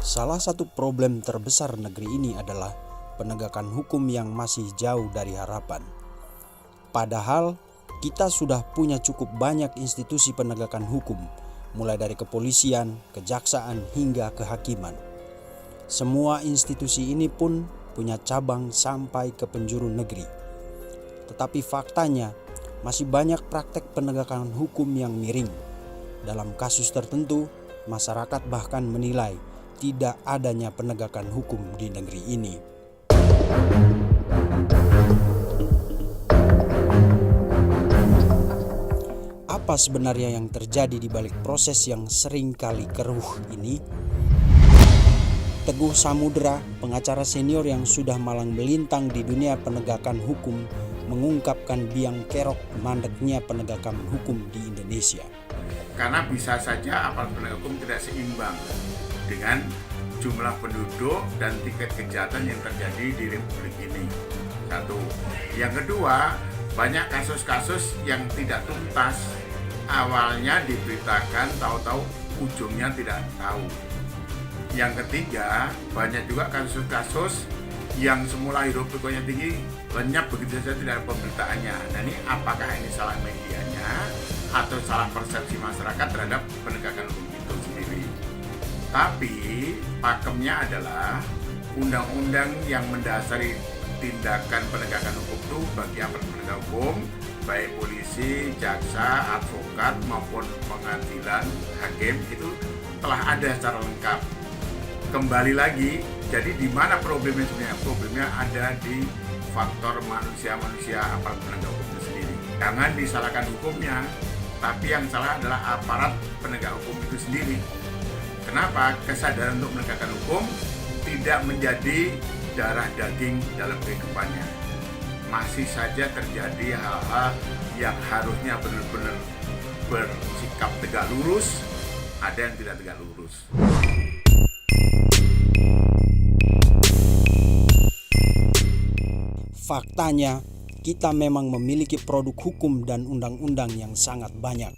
Salah satu problem terbesar negeri ini adalah penegakan hukum yang masih jauh dari harapan. Padahal kita sudah punya cukup banyak institusi penegakan hukum, mulai dari kepolisian, kejaksaan, hingga kehakiman. Semua institusi ini pun punya cabang sampai ke penjuru negeri. Tetapi faktanya, masih banyak praktek penegakan hukum yang miring. Dalam kasus tertentu, masyarakat bahkan menilai tidak adanya penegakan hukum di negeri ini. Apa sebenarnya yang terjadi di balik proses yang seringkali keruh ini? Teguh Samudra, pengacara senior yang sudah malang melintang di dunia penegakan hukum, mengungkapkan biang kerok mandeknya penegakan hukum di Indonesia. Karena bisa saja aparat penegak hukum tidak seimbang dengan jumlah penduduk dan tingkat kejahatan yang terjadi di Republik ini. Satu. Yang kedua, banyak kasus-kasus yang tidak tuntas. Awalnya diberitakan, tahu-tahu ujungnya tidak tahu. Yang ketiga, banyak juga kasus-kasus yang semula hidup risikonya tinggi, lenyap begitu saja tidak ada pemberitaannya. Nah ini apakah ini salah medianya atau salah persepsi masyarakat terhadap penegakan hukum itu sendiri? Tapi pakemnya adalah undang-undang yang mendasari tindakan penegakan hukum itu bagi aparat penegak hukum, baik polisi, jaksa, advokat maupun pengadilan, hakim itu telah ada secara lengkap. Kembali lagi, jadi di mana problemnya sebenarnya? Problemnya ada di faktor manusia aparat penegak hukum itu sendiri. Jangan disalahkan hukumnya, tapi yang salah adalah aparat penegak hukum itu sendiri. Kenapa? Kesadaran untuk menegakkan hukum tidak menjadi darah daging dalam kehidupannya. Masih saja terjadi hal-hal yang harusnya benar-benar bersikap tegak lurus, ada yang tidak tegak lurus. Faktanya, kita memang memiliki produk hukum dan undang-undang yang sangat banyak.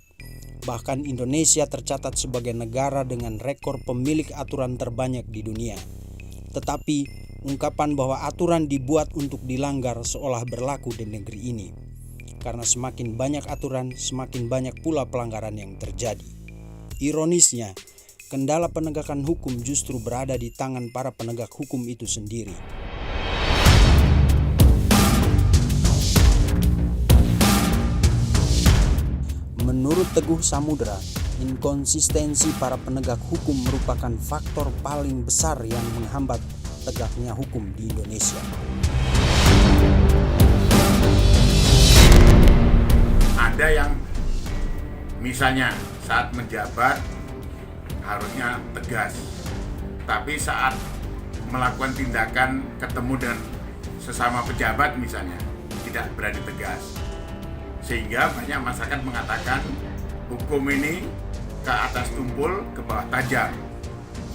Bahkan Indonesia tercatat sebagai negara dengan rekor pemilik aturan terbanyak di dunia. Tetapi, ungkapan bahwa aturan dibuat untuk dilanggar seolah berlaku di negeri ini. Karena semakin banyak aturan, semakin banyak pula pelanggaran yang terjadi. Ironisnya, kendala penegakan hukum justru berada di tangan para penegak hukum itu sendiri. Menurut Teguh Samudra, inkonsistensi para penegak hukum merupakan faktor paling besar yang menghambat tegaknya hukum di Indonesia. Ada yang misalnya saat menjabat harusnya tegas, tapi saat melakukan tindakan ketemu dengan sesama pejabat misalnya tidak berani tegas. Sehingga banyak masyarakat mengatakan hukum ini ke atas tumpul, ke bawah tajam.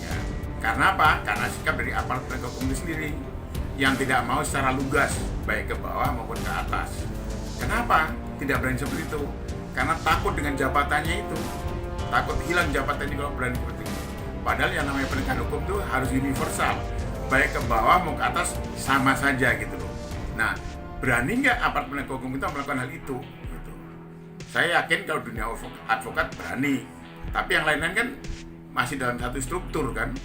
Ya. Karena apa? Karena sikap dari aparat penegak hukum itu sendiri yang tidak mau secara lugas, baik ke bawah maupun ke atas. Kenapa tidak berani seperti itu? Karena takut dengan jabatannya itu. Takut hilang jabatannya kalau berani seperti itu. Padahal yang namanya penegakan hukum itu harus universal. Baik ke bawah mau ke atas sama saja gitu loh. Nah, berani nggak aparat penegak hukum kita melakukan hal itu? Gitu. Saya yakin kalau dunia advokat berani, tapi yang lain-lain kan masih dalam satu struktur kan,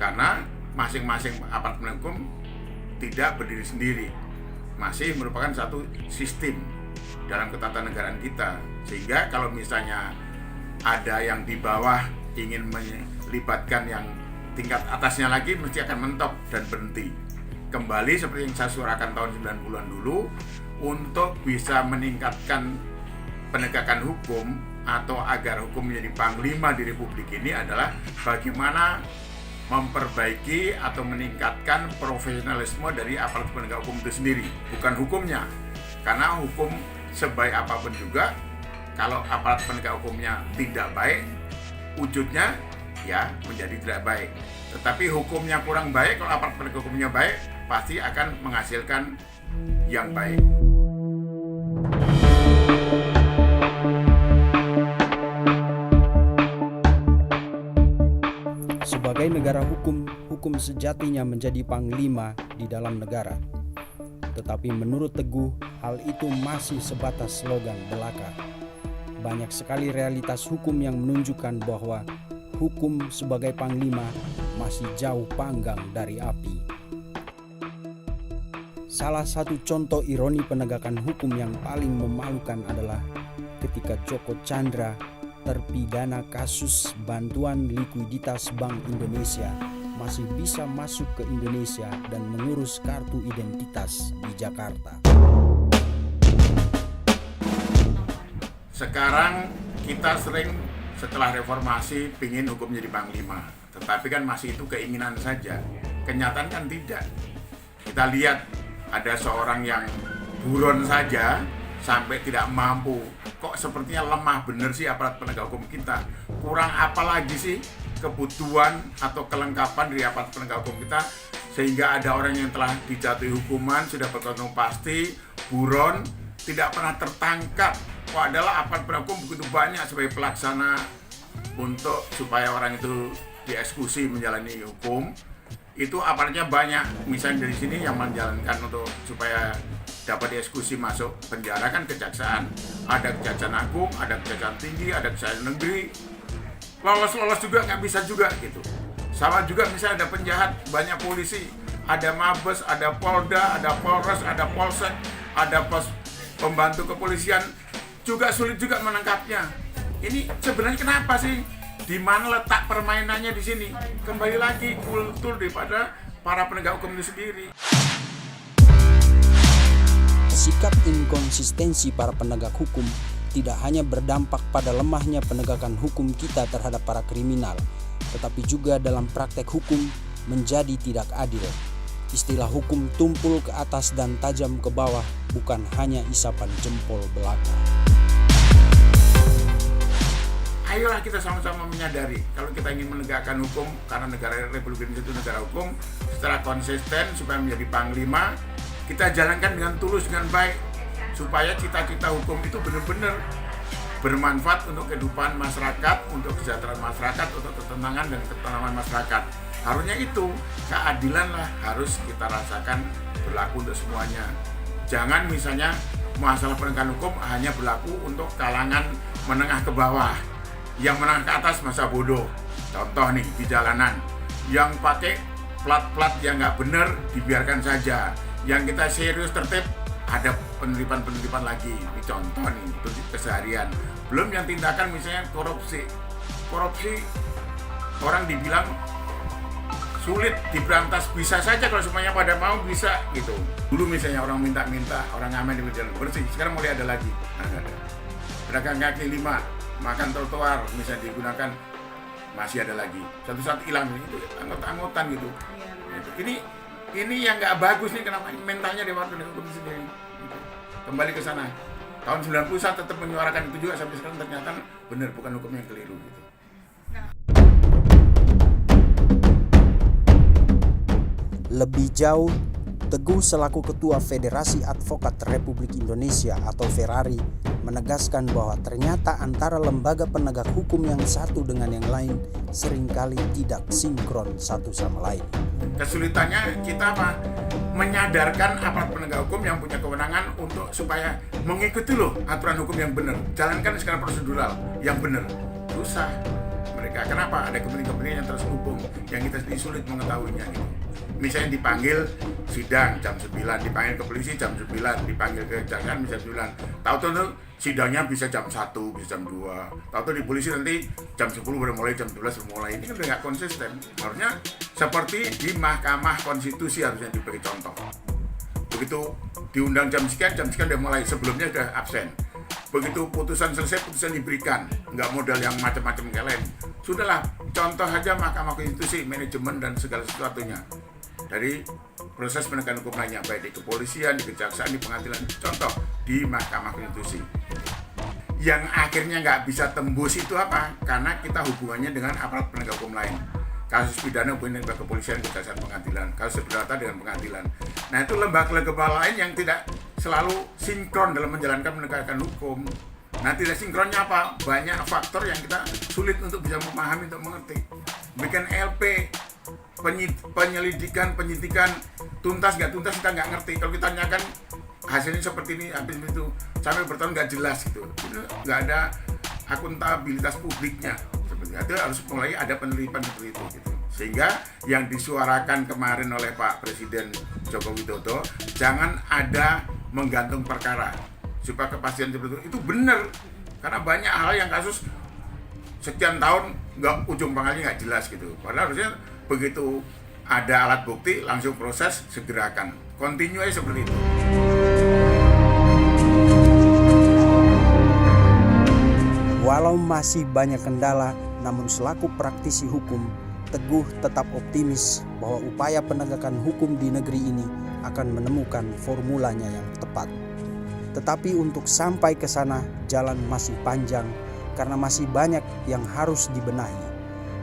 karena masing-masing aparat penegak hukum tidak berdiri sendiri, masih merupakan satu sistem dalam ketatanegaraan kita. Sehingga kalau misalnya ada yang di bawah ingin melibatkan yang tingkat atasnya lagi, mesti akan mentok dan berhenti. Kembali seperti yang saya suarakan tahun 90-an dulu, untuk bisa meningkatkan penegakan hukum atau agar hukum menjadi panglima di Republik ini adalah bagaimana memperbaiki atau meningkatkan profesionalisme dari aparat penegak hukum itu sendiri, bukan hukumnya. Karena hukum sebaik apapun juga, kalau aparat penegak hukumnya tidak baik, wujudnya ya menjadi tidak baik. Tetapi hukumnya kurang baik, kalau aparat penegak hukumnya baik, pasti akan menghasilkan yang baik. Sebagai negara hukum, hukum sejatinya menjadi panglima di dalam negara. Tetapi menurut Teguh, hal itu masih sebatas slogan belaka. Banyak sekali realitas hukum yang menunjukkan bahwa hukum sebagai panglima masih jauh panggang dari api. Salah satu contoh ironi penegakan hukum yang paling memalukan adalah ketika Joko Chandra, terpidana kasus bantuan likuiditas Bank Indonesia, masih bisa masuk ke Indonesia dan mengurus kartu identitas di Jakarta. Sekarang kita sering setelah reformasi pingin hukum jadi panglima, tetapi kan masih itu keinginan saja, kenyataan kan tidak. Kita lihat ada seorang yang buron saja sampai tidak mampu. Kok sepertinya lemah bener sih aparat penegak hukum kita. Kurang apa lagi sih kebutuhan atau kelengkapan dari aparat penegak hukum kita sehingga ada orang yang telah dijatuhi hukuman sudah berkontrol pasti, buron, tidak pernah tertangkap. Kok adalah aparat penegak hukum begitu banyak sebagai pelaksana untuk supaya orang itu dieksekusi menjalani hukum. Itu aparatnya banyak, misalnya dari sini yang menjalankan untuk supaya dapat dieksekusi masuk penjara kan kejaksaan, ada kejaksaan agung, ada kejaksaan tinggi, ada kejaksaan negeri, lolos juga nggak bisa juga gitu. Sama juga misalnya ada penjahat, banyak polisi, ada Mabes, ada Polda, ada Polres, ada Polsek, ada pos pembantu kepolisian, juga sulit juga menangkapnya. Ini sebenarnya kenapa sih? Di mana letak permainannya di sini? Kembali lagi kultur daripada para penegak hukum itu sendiri. Sikap inkonsistensi para penegak hukum tidak hanya berdampak pada lemahnya penegakan hukum kita terhadap para kriminal, tetapi juga dalam praktek hukum menjadi tidak adil. Istilah hukum tumpul ke atas dan tajam ke bawah bukan hanya isapan jempol belaka. Ayolah kita sama-sama menyadari kalau kita ingin menegakkan hukum, karena negara Republik Indonesia itu negara hukum, secara konsisten supaya menjadi panglima, kita jalankan dengan tulus, dengan baik, supaya cita-cita hukum itu benar-benar bermanfaat untuk kehidupan masyarakat, untuk kesejahteraan masyarakat, untuk ketenangan dan ketenangan masyarakat. Harusnya itu, keadilan lah harus kita rasakan berlaku untuk semuanya. Jangan misalnya masalah penegakan hukum hanya berlaku untuk kalangan menengah ke bawah. Yang menengah ke atas masa bodoh. Contoh nih di jalanan, yang pakai plat-plat yang nggak benar dibiarkan saja. Yang kita serius tertib ada penerimaan lagi. Ini contoh nih untuk keseharian. Belum yang tindakan misalnya korupsi. Korupsi orang dibilang sulit diberantas, bisa saja kalau semuanya pada mau bisa gitu. Dulu misalnya orang minta orang ngamen di jalan bersih, sekarang mulai ada lagi. Nah, ada. Pedagang kaki 5 makan trotoar misalnya digunakan, masih ada lagi. Satu saat hilang itu anggot-anggotan gitu. Ini yang nggak bagus nih, kenapa mentalnya Dewan Penegak Hukum sendiri. Gitu. Kembali ke sana. Tahun 90 saya tetap menyuarakan itu juga, sampai sekarang ternyata benar bukan hukum yang keliru gitu. Lebih jauh, Teguh selaku Ketua Federasi Advokat Republik Indonesia atau Ferrari menegaskan bahwa ternyata antara lembaga penegak hukum yang satu dengan yang lain seringkali tidak sinkron satu sama lain. Kesulitannya kita menyadarkan aparat penegak hukum yang punya kewenangan untuk supaya mengikuti loh aturan hukum yang benar, jalankan secara prosedural yang benar. Susah mereka, kenapa? Ada kepentingan yang terselubung yang kita sulit mengetahuinya gitu. Misalnya dipanggil sidang jam 9, dipanggil ke polisi jam 9, dipanggil ke kejaksaan jam 9. Tahu-tahu sidangnya bisa jam 1, bisa jam 2. Tahu-tahu di polisi nanti jam 10 baru mulai, jam 11 baru mulai. Ini kan udah nggak konsisten. Harusnya seperti di Mahkamah Konstitusi harusnya diberi contoh. Begitu diundang jam sekian udah mulai, sebelumnya sudah absen. Begitu putusan selesai, putusan diberikan, nggak modal yang macam-macam kayak lain. Sudahlah, contoh aja Mahkamah Konstitusi, manajemen dan segala sesuatunya. Dari proses penegakan hukum lainnya, baik di kepolisian, di kejaksaan, di pengadilan. Contoh, di Mahkamah Konstitusi. Yang akhirnya nggak bisa tembus itu apa? Karena kita hubungannya dengan aparat penegak hukum lain. Kasus pidana hubungannya dengan kepolisian, kejaksaan, pengadilan. Kasus perdata dengan pengadilan. Nah itu lembaga-lembaga lain yang tidak selalu sinkron dalam menjalankan penegakan hukum. Nah tidak sinkronnya apa? Banyak faktor yang kita sulit untuk bisa memahami, untuk mengerti. bikin LP, penyidikan tuntas nggak tuntas kita nggak ngerti. Kalau kita tanyakan hasilnya seperti ini, habis itu sampai bertahun nggak jelas gitu. Itu nggak ada akuntabilitas publiknya. Seperti itu harus mulai ada penelitian seperti itu gitu. Sehingga yang disuarakan kemarin oleh Pak Presiden Joko Widodo, jangan ada menggantung perkara supaya kepastian seperti itu benar. Karena banyak hal yang kasus sekian tahun nggak ujung pangkalnya nggak jelas gitu. Padahal harusnya begitu ada alat bukti langsung proses, segerakan, continue aja seperti itu. Walau masih banyak kendala, namun selaku praktisi hukum, Teguh tetap optimis bahwa upaya penegakan hukum di negeri ini akan menemukan formulanya yang tepat. Tetapi untuk sampai ke sana jalan masih panjang karena masih banyak yang harus dibenahi.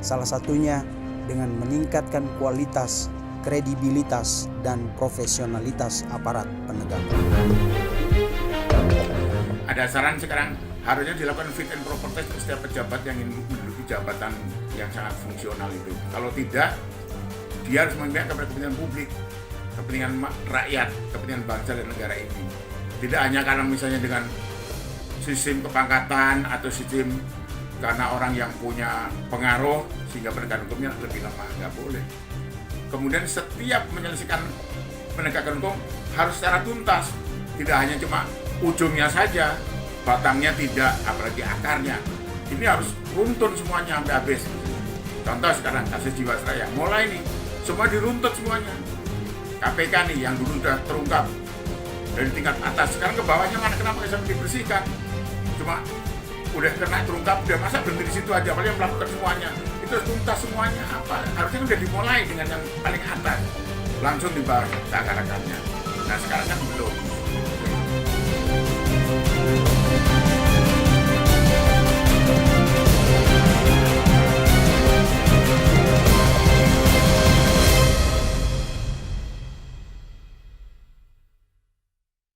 Salah satunya dengan meningkatkan kualitas, kredibilitas, dan profesionalitas aparat penegak hukum. Ada saran sekarang harusnya dilakukan fit and proper test untuk setiap pejabat yang ingin menduduki jabatan yang sangat fungsional itu. Kalau tidak, dia harus memihak kepada kepentingan publik, kepentingan rakyat, kepentingan bangsa dan negara ini. Tidak hanya karena misalnya dengan sistem kepangkatan atau sistem karena orang yang punya pengaruh sehingga penegakan hukumnya lebih lemah, nggak boleh. Kemudian setiap menyelesaikan penegakan hukum harus secara tuntas, tidak hanya cuma ujungnya saja, batangnya tidak, apalagi akarnya. Ini harus runtun semuanya sampai habis. Contoh sekarang kasus Jiwasraya, mulai nih semua diruntut semuanya. KPK nih yang dulu sudah terungkap dari tingkat atas, sekarang ke bawahnya mana, kenapa bisa dibersihkan? Cuma udah kena terungkap, udah masa berhenti di situ aja, apalagi yang melakukan semuanya. Itu harus tuntas semuanya, apa? Harusnya udah dimulai dengan yang paling atas, langsung di bawah akar-akarnya. Nah sekarang kan belum.